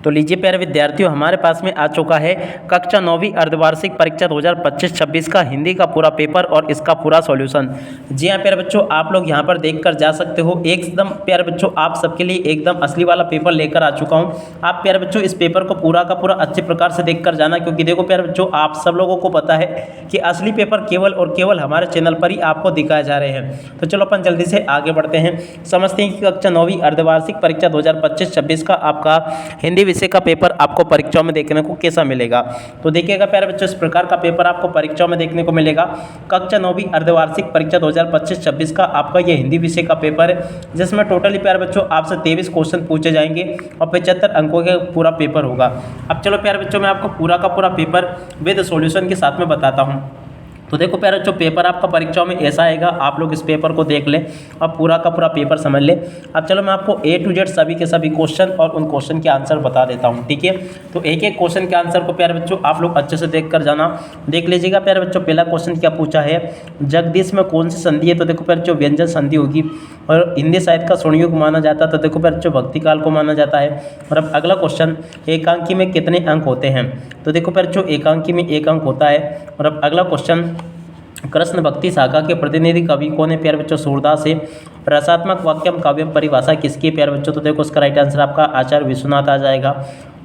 तो लीजिए प्यारे विद्यार्थियों, हमारे पास में आ चुका है कक्षा 9वीं अर्धवार्षिक परीक्षा 2025-26 का हिंदी का पूरा पेपर और इसका पूरा सॉल्यूशन। जी हाँ प्यारे बच्चों, आप लोग यहाँ पर देखकर जा सकते हो। एकदम प्यारे बच्चों, आप सबके लिए एकदम असली वाला पेपर लेकर आ चुका हूँ। आप प्यारे बच्चों इस पेपर को पूरा का पूरा अच्छे प्रकार से देखकर जाना, क्योंकि देखो प्यारे बच्चों, आप सब लोगों को पता है कि असली पेपर केवल और केवल हमारे चैनल पर ही आपको दिखाए जा रहे हैं। तो चलो अपन जल्दी से आगे बढ़ते हैं, समझते हैं कि कक्षा 9वीं अर्धवार्षिक परीक्षा 2025-26 का आपका हिंदी विषय का पेपर आपको परीक्षाओं में देखने को कैसा मिलेगा। तो देखिएगा प्यारे बच्चों, इस प्रकार का पेपर आपको परीक्षाओं में देखने को मिलेगा। कक्षा 9वीं अर्धवार्षिक परीक्षा 2025-26 का आपका ये हिंदी विषय का पेपर है, जिसमें टोटली प्यारे बच्चों आपसे 23 क्वेश्चन पूछे जाएंगे और 75 अंकों का पूरा पेपर होगा। अब चलो प्यारे बच्चों, मैं आपको पूरा का पूरा पेपर विद सॉल्यूशन के साथ में बताता हूँ। तो देखो प्यारे बच्चों, पेपर आपका परीक्षाओं में ऐसा आएगा, आप लोग इस पेपर को देख लें और पूरा का पूरा पेपर समझ लें। अब चलो मैं आपको A to Z सभी के सभी क्वेश्चन और उन क्वेश्चन के आंसर बता देता हूं, ठीक है। तो एक एक क्वेश्चन के आंसर को प्यारे बच्चों आप लोग अच्छे से देख कर जाना। देख लीजिएगा प्यारे बच्चों, पहला क्वेश्चन क्या पूछा है, जगदीश में कौन सी संधि है। तो देखो प्यारे बच्चों, व्यंजन संधि होगी। और हिंदी साहित्य का स्वर्णयुग माना जाता है, तो देखो प्यारे बच्चों भक्ति काल को माना जाता है। और अब अगला क्वेश्चन, एकांकी में कितने अंक होते हैं। तो देखो प्यारे बच्चों, एकांकी में 1 अंक होता है। और अब अगला क्वेश्चन, कृष्ण भक्ति शाखा के प्रतिनिधि कवि कौन है। प्यारे बच्चों, सूरदास है। रसात्मक वाक्यम काव्यम परिभाषा किसकी है। प्यारे बच्चों, तो देखो उसका राइट आंसर आपका आचार्य विश्वनाथ आ जाएगा।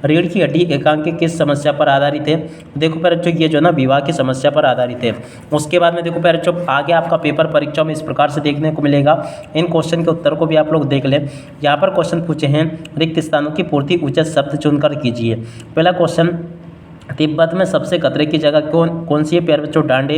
रीढ़ की हड्डी एकांकी किस समस्या पर आधारित है। देखो प्यारे बच्चों, ये जो ना विवाह की समस्या पर आधारित है। उसके बाद में देखो प्यारे बच्चों, आगे आपका पेपर परीक्षा में इस प्रकार से देखने को मिलेगा। इन क्वेश्चन के उत्तर को भी आप लोग देख लें। यहाँ पर क्वेश्चन पूछे हैं, रिक्त स्थानों की पूर्ति उचित शब्द चुनकर कीजिए। पहला क्वेश्चन, तिब्बत में सबसे खतरे की जगह कौन सी है। प्यारे बच्चों, डांडे।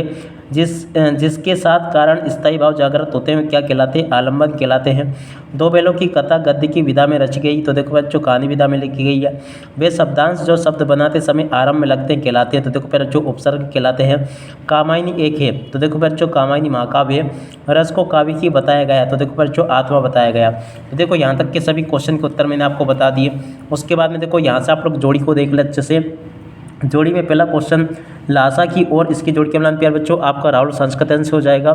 जिसके साथ कारण स्थायी भाव जागृत होते हैं क्या कहलाते हैं, आलम्बन कहलाते हैं। दो बैलों की कथा गद्य की विधा में रची गई। तो देखो बच्चों, कहानी विधा में लिखी गई है। वे शब्दांश जो शब्द बनाते समय आरंभ में लगते हैं कहलाते हैं। तो देखो प्यारे बच्चों, उपसर्ग कहलाते हैं। कामायनी एक है। तो देखो बच्चों, कामायनी महाकाव्य है। रस को काव्य की बताया गया। तो देखो बच्चों, आत्मा बताया गया। तो देखो यहाँ तक के सभी क्वेश्चन के उत्तर मैंने आपको बता दिए। उसके बाद में देखो यहाँ से आप लोग जोड़ी को देख ले अच्छे से। जोड़ी में पहला क्वेश्चन, लासा की और इसकी जोड़ी के मिलान प्यारे बच्चों आपका राहुल संस्कृतन से हो जाएगा।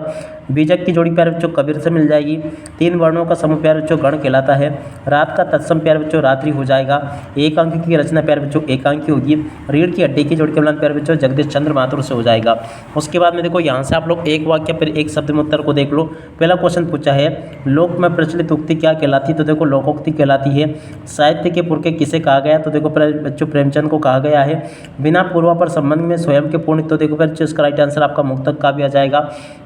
बीजक की जोड़ी प्यारे बच्चों कबीर से मिल जाएगी। 3 वर्णों का समूह प्यारे बच्चों गण कहलाता है। रात का तत्सम प्यारे बच्चों रात्रि हो जाएगा। एक अंक की रचना प्यारे बच्चों एकांकी होगी। रीढ़ की हड्डी की जोड़ी के मिलान प्यारे बच्चों जगदीश चंद्र माथुर से हो जाएगा। उसके बाद में देखो यहाँ से आप लोग एक वाक्य फिर एक शब्द में उत्तर को देख लो। पहला क्वेश्चन पूछा है, लोक में प्रचलित उक्ति क्या कहलाती है। तो देखो लोकोक्ति कहलाती है। साहित्य के पुरखे किसे कहा गया। तो देखो बच्चों प्रेमचंद को कहा गया है। बिना पूर्वापर संबंध में स्वयं के पूर्ण। तो देखो बच्चों इसका राइट आंसर आपका मुक्तक का भी आ जाएगा।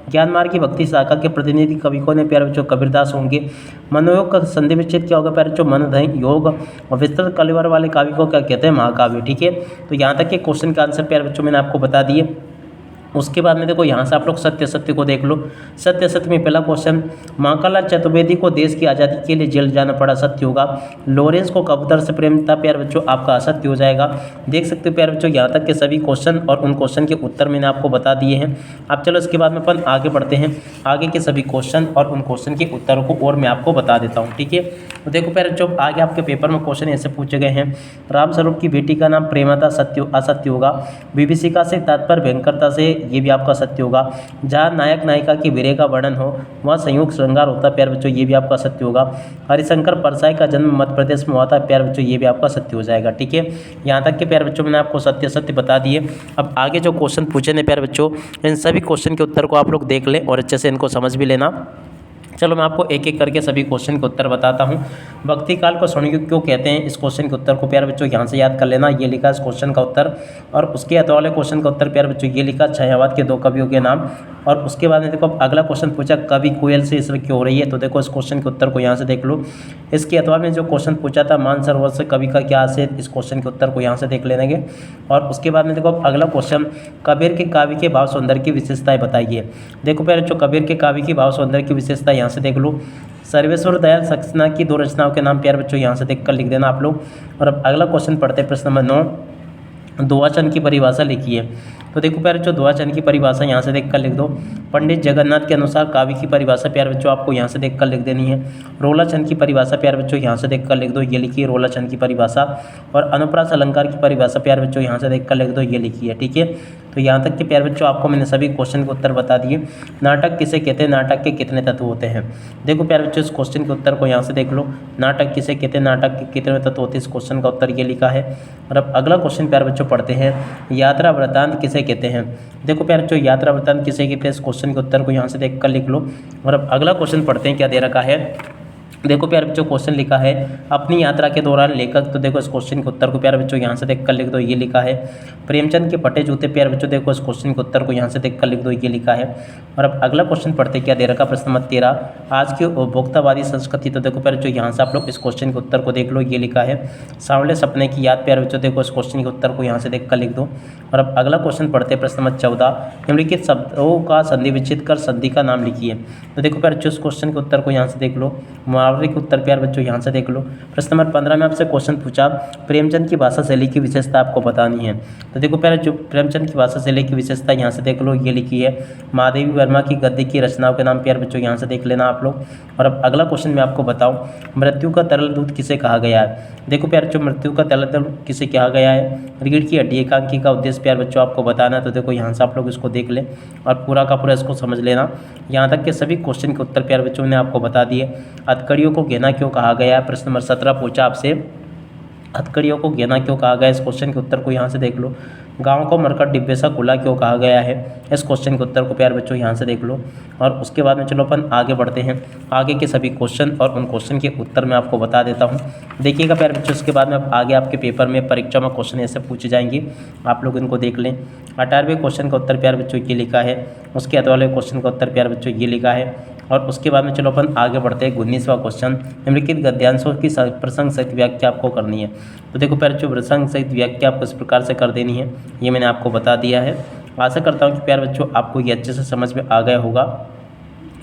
ज्ञान मार्ग की भक्ति शाखा के प्रतिनिधि कवि कौन है। प्यारे बच्चों कबीरदास होंगे। मनोयोग का संधि विच्छेद क्या होगा। प्यारे बच्चों मनोधय योग। और विस्तृत कलिवर वाले काव्य को क्या कहते हैं, महाकाव्य, ठीक है। तो यहाँ तक के क्वेश्चन का आंसर प्यारे बच्चों मैंने आपको बता दिए। उसके बाद में देखो यहाँ से आप लोग सत्य सत्य को देख लो। सत्य सत्य में पहला क्वेश्चन, माखनलाल चतुर्वेदी को देश की आज़ादी के लिए जेल जाना पड़ा, सत्य होगा। लॉरेंस को कबूतर से प्रेम था प्यारे बच्चों, आपका असत्य हो जाएगा। देख सकते हो प्यारे बच्चों, यहाँ तक के सभी क्वेश्चन और उन क्वेश्चन के उत्तर मैंने आपको बता दिए हैं। अब चलो इसके बाद में अपन आगे बढ़ते हैं। आगे के सभी क्वेश्चन और उन क्वेश्चन के उत्तरों को और मैं आपको बता देता हूँ, ठीक है। तो देखो प्यारे बच्चों, आगे आपके पेपर में क्वेश्चन ऐसे पूछे गए हैं, रामस्वरूप की बेटी का नाम प्रेमता, सत्य असत्य होगा। विभीषिका से तात्पर्य भयंकरता से, ये भी आपका सत्य होगा। जहाँ नायक नायिका की वीर्य का वर्णन हो वहाँ संयोग श्रृंगार होता है प्यारे बच्चों, ये भी आपका सत्य होगा। हरिशंकर परसाई का जन्म मध्य प्रदेश में हुआ था प्यारे बच्चों, ये भी आपका सत्य हो जाएगा, ठीक है। यहाँ तक के प्यारे बच्चों मैंने आपको सत्य सत्य बता दिए। अब आगे जो क्वेश्चन पूछे ने प्यारे बच्चों, इन सभी क्वेश्चन के उत्तर को आप लोग देख लें और अच्छे से इनको समझ भी लेना। चलो मैं आपको एक एक करके सभी क्वेश्चन के उत्तर बताता हूँ। भक्ति काल को स्वर्णयुग क्यों कहते हैं, इस क्वेश्चन के उत्तर को प्यारे बच्चों यहाँ से याद कर लेना। ये लिखा इस क्वेश्चन का उत्तर। और उसके अगले वाले क्वेश्चन का उत्तर प्यारे बच्चों ये लिखा, छायावाद के 2 कवियों के नाम। और उसके बाद में देखो अगला क्वेश्चन पूछा, कवि कोयल से इसमें क्यों हो रही है। तो देखो इस क्वेश्चन के उत्तर को यहाँ से देख लो। इसके अथवा में जो क्वेश्चन पूछा था, मानसरोवर से कवि का क्या आशय, इस क्वेश्चन के उत्तर को यहाँ से देख लेंगे। और उसके बाद में देखो अगला क्वेश्चन, कबीर के काव्य के भाव सौंदर्य की विशेषताएं बताइए। देखो प्यारे बच्चों, कबीर के काव्य की भाव सौंदर्य की विशेषता यहाँ से देख लो। सर्वेश्वर दयाल सक्सेना की 2 रचनाओं के नाम प्यारे बच्चों यहाँ से देखकर लिख देना आप लोग। और अब अगला क्वेश्चन पढ़ते हैं, प्रश्न नंबर 9, दोआचन की परिभाषा लिखिए। तो देखो प्यारे बच्चों ध्रुवाचंद की परिभाषा यहाँ से देख कर लिख दो। पंडित जगन्नाथ के अनुसार काव्य की परिभाषा प्यारे बच्चों आपको यहाँ से देख कर लिख देनी है। रोलाचंद की परिभाषा प्यारे बच्चों यहाँ से देख कर लिख दो, ये लिखिए रोलाचंद की परिभाषा। और अनुप्रास अलंकार की परिभाषा प्यारे बच्चों यहाँ से देख कर लिख दो, ये लिखी है। ठीक है, तो यहाँ तक के प्यारे बच्चों आपको मैंने सभी क्वेश्चन के उत्तर बता दिए। नाटक किसे कहते हैं, नाटक के कितने तत्व होते हैं। देखो प्यारे बच्चों इस क्वेश्चन के उत्तर को यहाँ से देख लो। नाटक किसे कहते हैं, नाटक के कितने तत्व होते हैं, इस क्वेश्चन का उत्तर ये लिखा है। और अब अगला क्वेश्चन प्यारे बच्चों पढ़ते हैं, यात्रा वृत्तांत किसे कहते हैं। देखो प्यारे बच्चों यात्रा वृत्तांत किसे कहते हैं, इस क्वेश्चन के उत्तर को यहाँ से देख कर लिख लो। और अब अगला क्वेश्चन पढ़ते हैं, क्या दे रखा है। देखो प्यारे बच्चों क्वेश्चन लिखा है, अपनी यात्रा के दौरान लेखक, तो देखो इस क्वेश्चन के उत्तर को प्यारे बच्चों यहाँ से देख कर लिख दो, ये लिखा है। प्रेमचंद के फटे जूते प्यारे बच्चों देखो इस क्वेश्चन के उत्तर को यहाँ से देख कर लिख दो, ये लिखा है। और अब अगला क्वेश्चन पढ़ते क्या दे रखा, प्रश्न नंबर 13, आज की उपभोक्तावादी संस्कृति, तो देखो प्यारे बच्चों यहाँ से आप लोग इस क्वेश्चन के उत्तर को देख लो, ये लिखा है। सांवले सपने की याद प्यारे बच्चों देखो इस क्वेश्चन के उत्तर को यहाँ से देख कर लिख दो। और अब अगला क्वेश्चन पढ़ते प्रश्न नंबर 14, निम्नलिखित शब्दों का संधि विच्छेद कर संधि का नाम लिखिए। तो देखो प्यारे बच्चों इस क्वेश्चन के उत्तर को यहाँ से देख लो, मुहावरे के उत्तर प्यारे बच्चों यहाँ से देख लो। प्रश्न नंबर 15 में आपसे क्वेश्चन पूछा, प्रेमचंद की भाषा शैली की विशेषता आपको बतानी है। तो देखो प्यारे जो प्रेमचंद की भाषा शैली की विशेषता यहाँ से देख लो, ये लिखी है। महादेवी वर्मा की गद्य की रचनाओं के नाम प्यारे बच्चों यहाँ से देख लेना आप लोग। और अब अगला क्वेश्चन मैं आपको बताऊँ, मृत्यु का तरल दूध किसे कहा गया है। देखो प्यारे बच्चों मृत्यु का तरल दूध किसे कहा गया है, रीढ़ की हड्डी एकांकी का उद्देश्य प्यारे बच्चों आपको बताना है। तो देखो यहाँ से आप लोग इसको देख लें और पूरा का पूरा इसको समझ लेना। यहाँ तक के सभी क्वेश्चन के उत्तर प्यारे बच्चों ने आपको बता दिए। हथकड़ियों को घेना क्यों कहा गया है, प्रश्न नंबर 17 पूछा आपसे, हथकड़ियों को घेना क्यों कहा गया है, इस क्वेश्चन के उत्तर को यहाँ से देख लो। गांव को मरकट डिब्बे सा खुला क्यों कहा गया है, इस क्वेश्चन के उत्तर को प्यारे बच्चों यहाँ से देख लो। और उसके बाद में चलो अपन आगे बढ़ते हैं, आगे के सभी क्वेश्चन और उन क्वेश्चन के उत्तर मैं आपको बता देता हूँ। देखिएगा प्यारे बच्चों, इसके बाद में आगे आपके पेपर में परीक्षा में क्वेश्चन ऐसे पूछे जाएंगे, आप लोग इनको देख लें। 18वें क्वेश्चन का उत्तर प्यारे बच्चों ये लिखा है, उसके बाद वाले क्वेश्चन का उत्तर प्यारे बच्चों ये लिखा है। और उसके बाद में चलो अपन आगे बढ़ते हैं। 19वां क्वेश्चन, निम्नलिखित गद्यांशों की प्रसंग सहित व्याख्या आपको करनी है। तो देखो प्यारे बच्चों प्रसंग सहित व्याख्या आपको इस प्रकार से कर देनी है, ये मैंने आपको बता दिया है। आशा करता हूँ कि प्यारे बच्चों आपको ये अच्छे से समझ में आ गया होगा।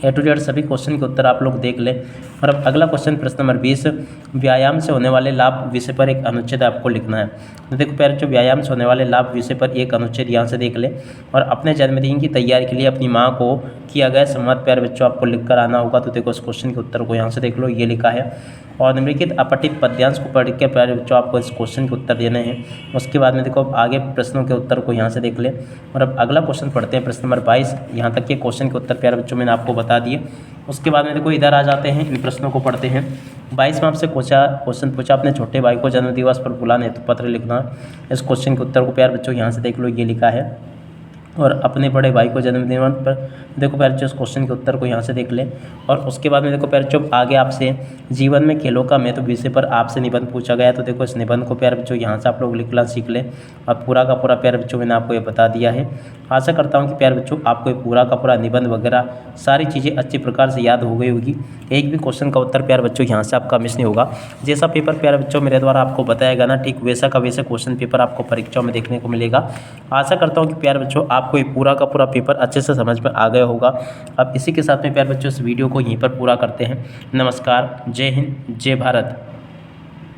ए टू जेड सभी क्वेश्चन के उत्तर आप लोग देख लें। और अब अगला क्वेश्चन प्रश्न नंबर 20, व्यायाम से होने वाले लाभ विषय पर एक अनुच्छेद आपको लिखना है। तो देखो प्यारे बच्चों व्यायाम से होने वाले लाभ विषय पर एक अनुच्छेद यहाँ से देख लें। और अपने जन्मदिन की तैयारी के लिए अपनी माँ को किया गया संवाद प्यारे बच्चों आपको लिख कर आना होगा। तो देखो इस क्वेश्चन के उत्तर को यहाँ से देख लो, ये लिखा है। और निम्नलिखित अपठित पद्यांश को पढ़ के प्यारे बच्चों आपको इस क्वेश्चन के उत्तर देने हैं। उसके बाद में देखो अब आगे प्रश्नों के उत्तर को यहाँ से देख लें। और अब अगला क्वेश्चन पढ़ते हैं, प्रश्न नंबर 22। यहाँ तक के क्वेश्चन के उत्तर प्यारे बच्चों मैंने आपको बता दिए। उसके बाद में देखो इधर आ जाते हैं, इन प्रश्नों को पढ़ते हैं। 22 में आपसे क्वेश्चन पूछा, अपने छोटे भाई को जन्मदिवस पर बुलाने हेतु पत्र लिखना। इस क्वेश्चन के उत्तर को प्यारे बच्चों यहाँ से देख लो, ये लिखा है। और अपने बड़े भाई को जन्मदिन पर देखो प्यारे बच्चों इस क्वेश्चन के उत्तर को यहाँ से देख लें। और उसके बाद में देखो प्यारे बच्चों आगे आपसे जीवन में खेलों का महत्व विषय पर आपसे निबंध पूछा गया। तो देखो इस निबंध को प्यारे बच्चों यहाँ से आप लोग लिखना सीख लें। और पूरा का पूरा प्यारे बच्चों मैंने आपको ये बता दिया है। आशा करता हूँ कि प्यारे बच्चों आपको ये पूरा का पूरा निबंध वगैरह सारी चीज़ें अच्छी प्रकार से याद हो गई होगी। एक भी क्वेश्चन का उत्तर प्यारे बच्चों यहाँ से आपका मिस नहीं होगा। जैसा पेपर प्यारे बच्चों मेरे द्वारा आपको बताया गया ना, ठीक वैसा का वैसा क्वेश्चन पेपर आपको परीक्षाओं में देखने को मिलेगा। आशा करता हूँ कि प्यारे बच्चों आपको ये पूरा का पूरा पेपर अच्छे से समझ में आ गया होगा। अब इसी के साथ में प्यारे बच्चों इस वीडियो को यहीं पर पूरा करते हैं। नमस्कार, जय हिंद, जय भारत।